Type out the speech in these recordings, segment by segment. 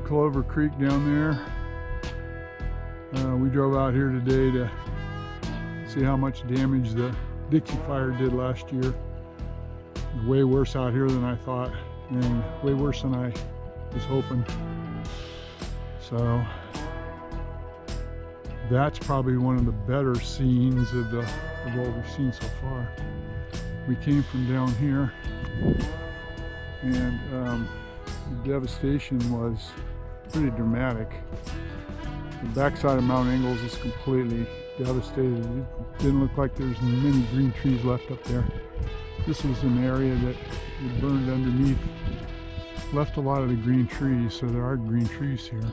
Clover Creek down there. We drove out here today to see how much damage the Dixie Fire did last year. It was way worse out here than I thought, and way worse than I was hoping. So that's probably one of the better scenes of what we've seen so far. We came from down here, and the devastation was pretty dramatic. The backside of Mount Ingalls is completely devastated. It didn't look like there's many green trees left up there. This was an area that it burned underneath, left a lot of the green trees, so there are green trees here.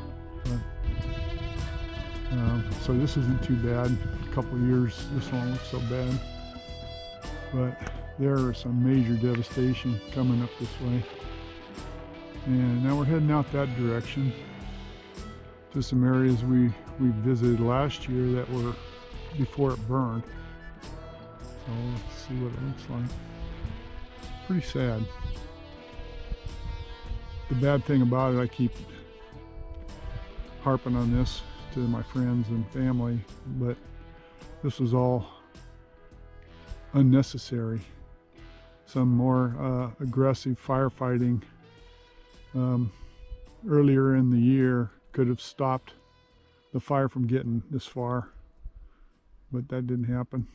But, so this isn't too bad. A couple of years, this won't look so bad. But there is some major devastation coming up this way. And now we're heading out that direction to some areas we visited last year that were before it burned. So let's see what it looks like. Pretty sad. The bad thing about it, I keep harping on this to my friends and family, but this was all unnecessary. Some more aggressive firefighting earlier in the year could have stopped the fire from getting this far, but that didn't happen.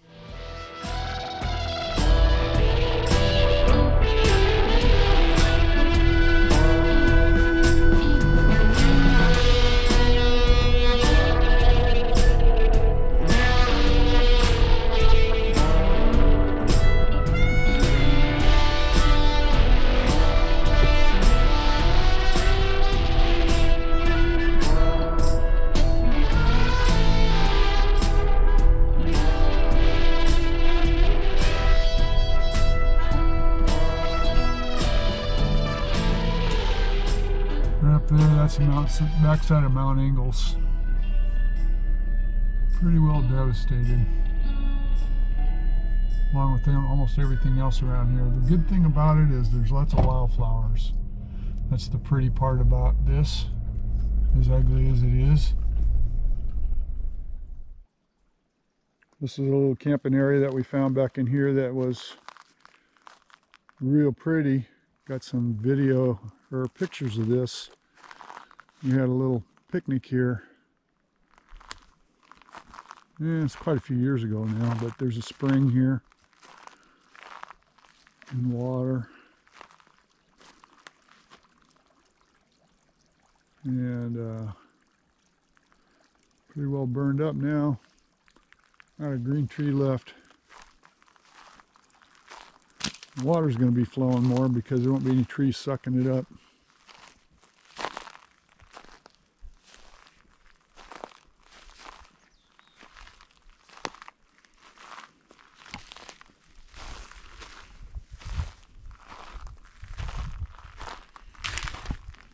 Right up there, that's the backside of Mount Ingalls. Pretty well devastated, along with almost everything else around here. The good thing about it is there's lots of wildflowers. That's the pretty part about this, as ugly as it is. This is a little camping area that we found back in here that was real pretty. Got some video or pictures of this. We had a little picnic here. Yeah, it's quite a few years ago now, but there's a spring here and water. And pretty well burned up now. Not a green tree left. Water's going to be flowing more because there won't be any trees sucking it up.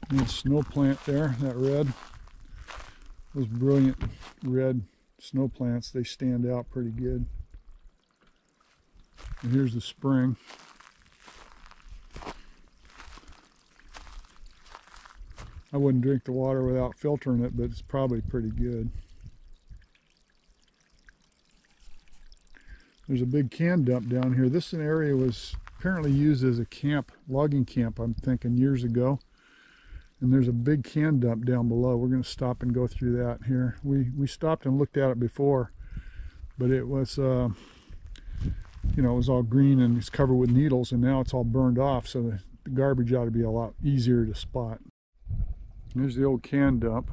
And snow plant there, that red. Those brilliant red snow plants, they stand out pretty good. And here's the spring. I wouldn't drink the water without filtering it, but it's probably pretty good. There's a big can dump down here. This area was apparently used as a camp, logging camp, I'm thinking, years ago. And there's a big can dump down below. We're going to stop and go through that here. We stopped and looked at it before, but it was, you know, it was all green and it's covered with needles, and now it's all burned off, so the garbage ought to be a lot easier to spot. There's the old can dump,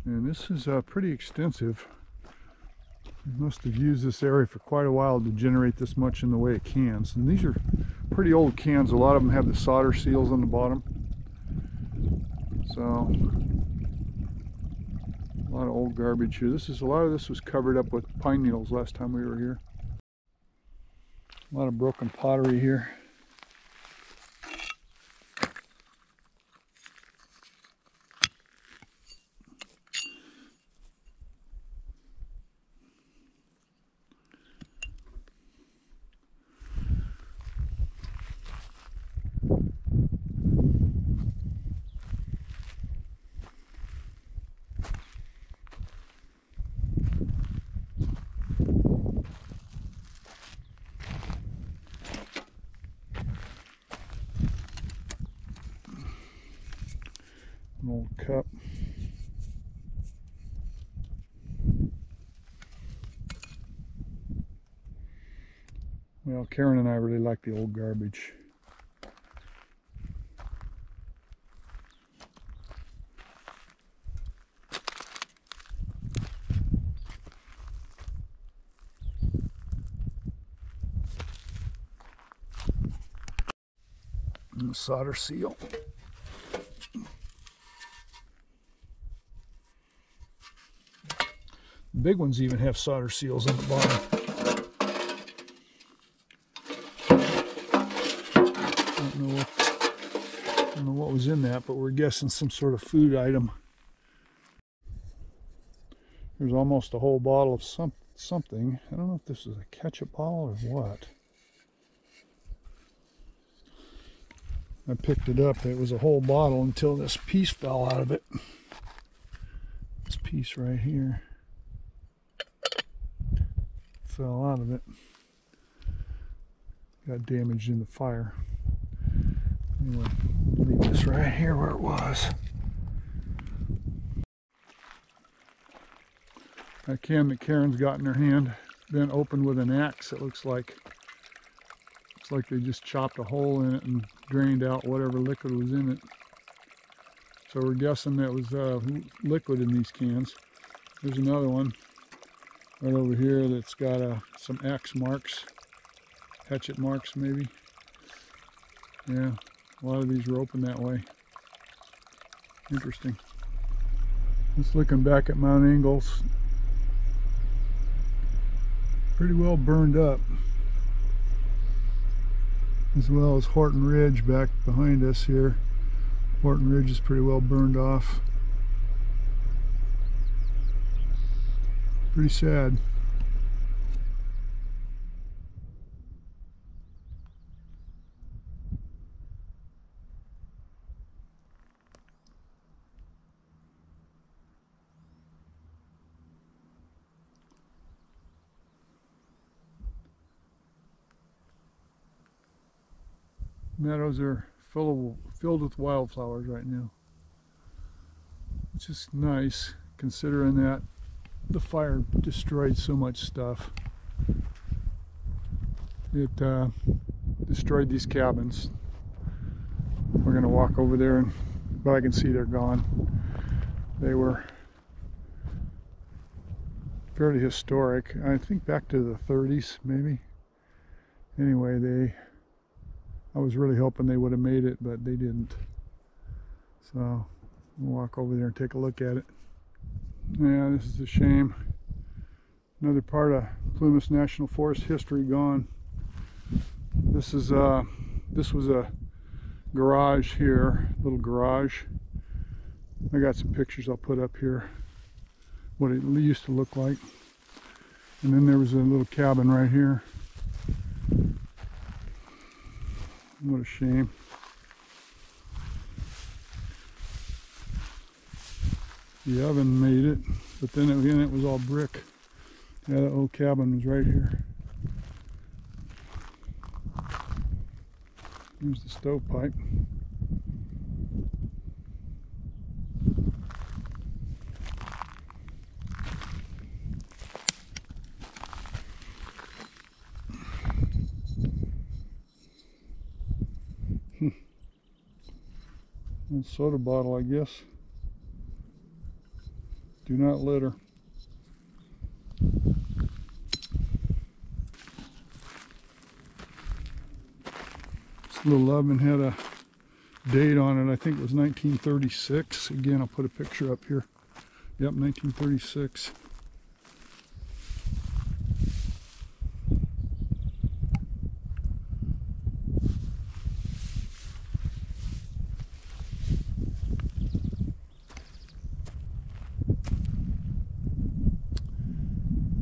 and this is pretty extensive. They must have used this area for quite a while to generate this much in the way of cans. And these are pretty old cans. A lot of them have the solder seals on the bottom. So a lot of old garbage here. A lot of this was covered up with pine needles last time we were here. A lot of broken pottery here. cup. Well, Karen and I really like the old garbage. And the solder seal. The big ones even have solder seals on the bottom. I don't know what was in that, but we're guessing some sort of food item. There's almost a whole bottle of something. I don't know if this is a ketchup bottle or what. I picked it up. It was a whole bottle until this piece fell out of it. This piece right here fell out of it. Got damaged in the fire. Anyway, leave this right here where it was. That can that Karen's got in her hand, been opened with an axe. It looks like they just chopped a hole in it and drained out whatever liquid was in it. So we're guessing that was liquid in these cans. There's another one right over here that's got some axe marks, hatchet marks maybe. Yeah, a lot of these were open that way. Interesting. Just looking back at Mount Ingalls, pretty well burned up, as well as Horton Ridge back behind us here. Horton Ridge is pretty well burned off. Pretty sad. Meadows are filled with wildflowers right now, which is nice considering that the fire destroyed so much stuff. It destroyed these cabins. We're going to walk over there, but I can see they're gone. They were fairly historic. I think back to the 30s maybe. Anyway, I was really hoping they would have made it, but they didn't. So we'll walk over there and take a look at it. Yeah, this is a shame. Another part of Plumas National Forest history gone. This was a garage here, little garage. I got some pictures I'll put up here, what it used to look like. And then there was a little cabin right here. What a shame. The oven made it, but then again it was all brick. Yeah, that old cabin was right here. Here's the stovepipe. And soda bottle, I guess. Do not litter. This little oven had a date on it. I think it was 1936. Again, I'll put a picture up here. Yep, 1936.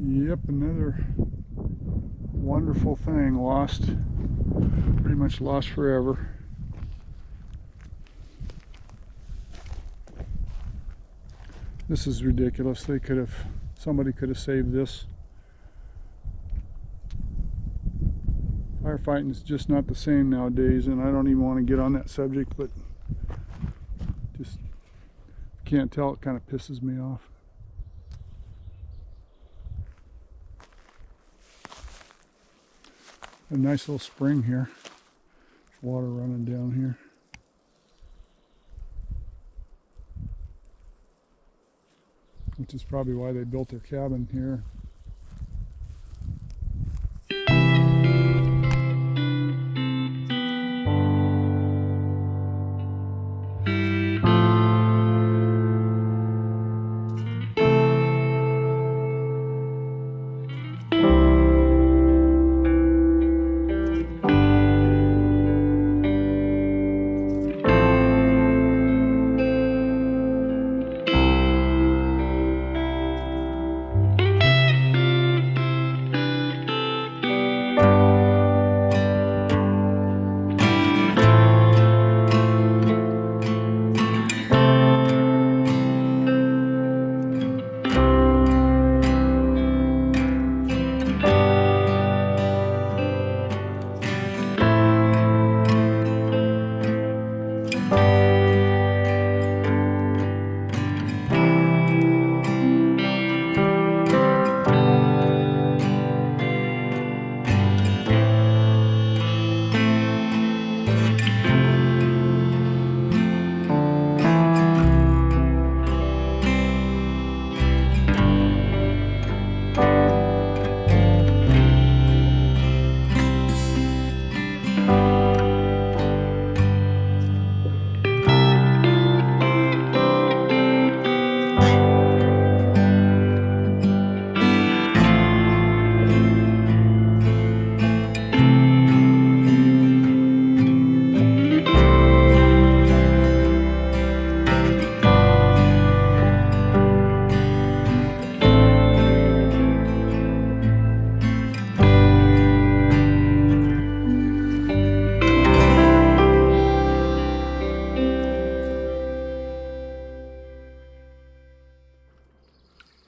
Yep, another wonderful thing lost, pretty much lost forever. This is ridiculous. Somebody could have saved this. Firefighting is just not the same nowadays, and I don't even want to get on that subject, but just can't tell, it kind of pisses me off. A nice little spring here. There's water running down here. Which is probably why they built their cabin here.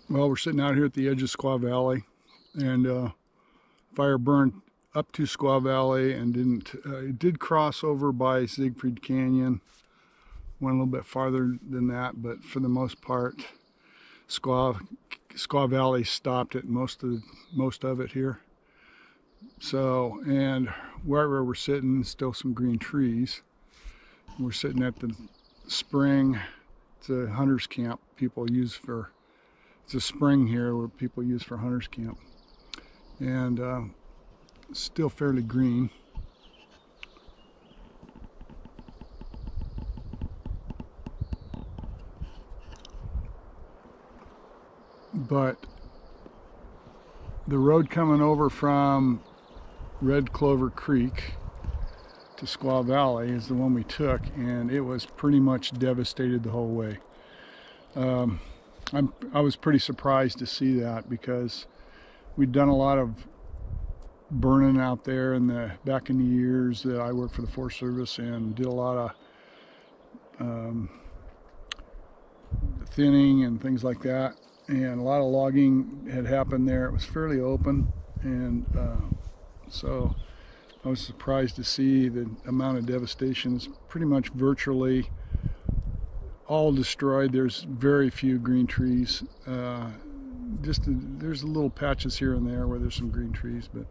Well, we're sitting out here at the edge of Squaw Valley, and fire burned up to Squaw Valley and didn't. It did cross over by Siegfried Canyon, went a little bit farther than that, but for the most part, Squaw Valley stopped at most of it here. So, and wherever we're sitting, still some green trees. We're sitting at the spring. It's a hunter's camp people use for. It's a spring here where people use for hunter's camp, and still fairly green. But the road coming over from Red Clover Creek to Squaw Valley is the one we took, and it was pretty much devastated the whole way. I was pretty surprised to see that, because we'd done a lot of burning out there back in the years that I worked for the Forest Service, and did a lot of thinning and things like that, and a lot of logging had happened there. It was fairly open, and so I was surprised to see the amount of devastation. It's pretty much virtually all destroyed. There's very few green trees. There's little patches here and there where there's some green trees, but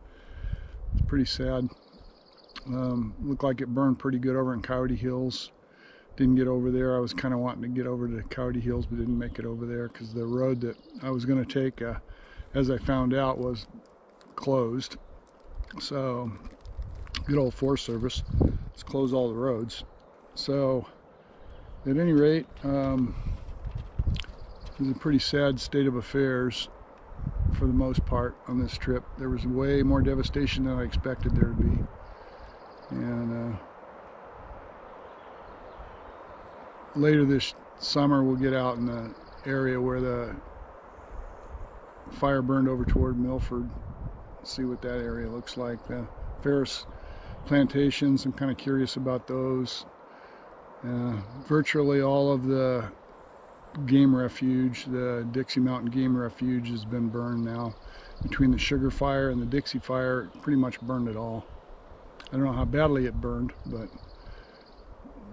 it's pretty sad. Looked like it burned pretty good over in Coyote Hills. Didn't get over there. I was kind of wanting to get over to Coyote Hills, but didn't make it over there because the road that I was going to take, as I found out, was closed. So, good old Forest Service, let's close all the roads. So, at any rate, it was a pretty sad state of affairs for the most part on this trip. There was way more devastation than I expected there to be. And later this summer we'll get out in the area where the fire burned over toward Milford, see what that area looks like. The Ferris plantations, I'm kind of curious about those. Virtually all of the game refuge, the Dixie Mountain Game Refuge, has been burned now. Between the Sugar Fire and the Dixie Fire, pretty much burned it all. I don't know how badly it burned, but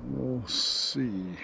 we'll see.